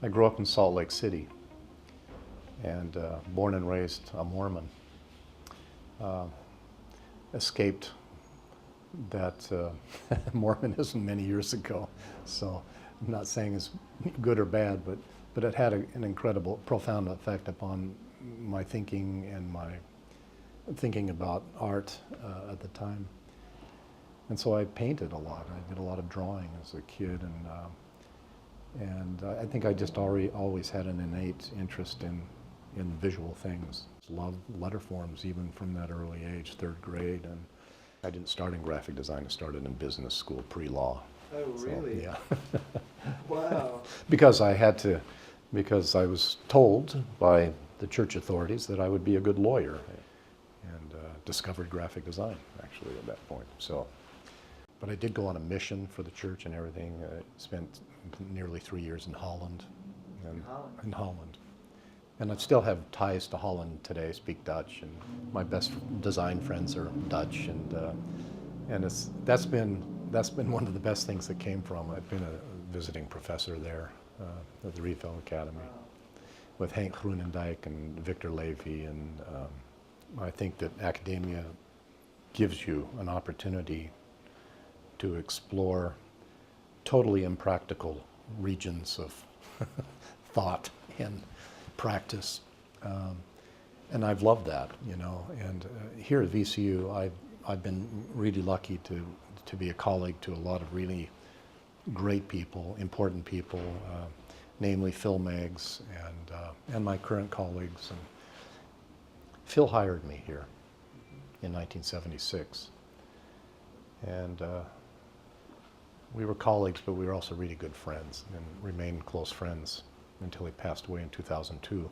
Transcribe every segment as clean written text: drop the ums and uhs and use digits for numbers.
I grew up in Salt Lake City and born and raised a Mormon. Escaped that Mormonism many years ago, so I'm not saying it's good or bad, but it had an incredible, profound effect upon my thinking and my thinking about art at the time. And so I painted a lot. I did a lot of drawing as a kid, and I think I just always had an innate interest in visual things. Loved letter forms even from that early age, third grade. And I didn't start in graphic design. I started in business school, pre-law. Oh, really? So, yeah. Wow. Because I had to, because I was told by the church authorities that I would be a good lawyer, and discovered graphic design actually at that point. So, but I did go on a mission for the church and everything. I spent nearly 3 years in Holland. In Holland. And I still have ties to Holland today, speak Dutch, and my best design friends are Dutch, and that's been one of the best things that came from it. I've been a visiting professor there at the Rietveld Academy with Henk Groenendijk and Victor Levy, and I think that academia gives you an opportunity to explore totally impractical regions of thought and practice, and I've loved that, you know. And here at VCU, I've been really lucky to be a colleague to a lot of really great people, important people, namely Phil Meggs and my current colleagues. And Phil hired me here in 1976, and we were colleagues, but we were also really good friends and remained close friends until he passed away in 2002.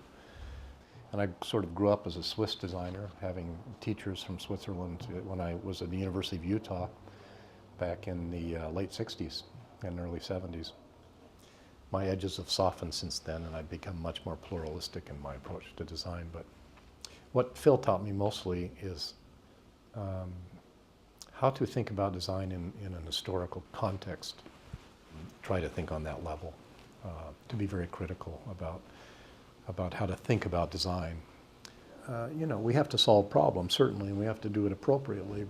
And I sort of grew up as a Swiss designer, having teachers from Switzerland when I was at the University of Utah back in the late 60s and early 70s. My edges have softened since then, and I've become much more pluralistic in my approach to design. But what Phil taught me mostly is how to think about design in an historical context. Try to think on that level. To be very critical about how to think about design. You know, we have to solve problems, certainly, and we have to do it appropriately,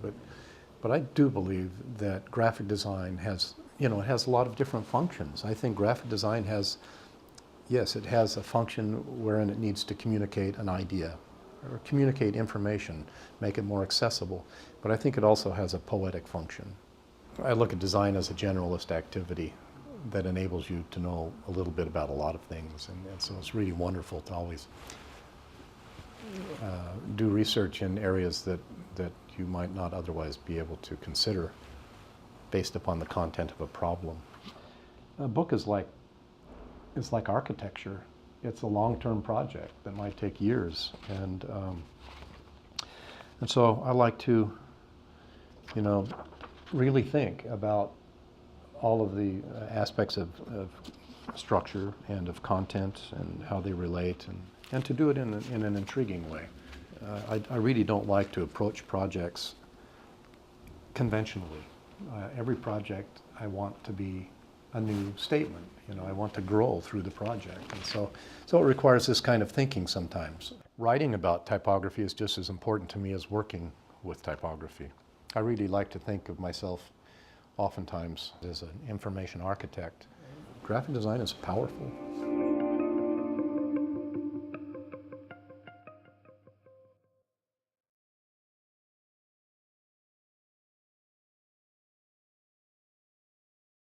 but I do believe that graphic design has, you know, it has a lot of different functions. I think graphic design has, yes, it has a function wherein it needs to communicate an idea or communicate information, make it more accessible, but I think it also has a poetic function. I look at design as a generalist activity that enables you to know a little bit about a lot of things, and so it's really wonderful to always do research in areas that you might not otherwise be able to consider based upon the content of a problem. A book is like architecture. It's a long-term project that might take years, and so I like to, you know, really think about all of the aspects of structure and of content and how they relate, and to do it in an intriguing way. I really don't like to approach projects conventionally. Every project I want to be a new statement. You know, I want to grow through the project, and so it requires this kind of thinking sometimes. Writing about typography is just as important to me as working with typography. I really like to think of myself oftentimes as an information architect. Graphic design is powerful.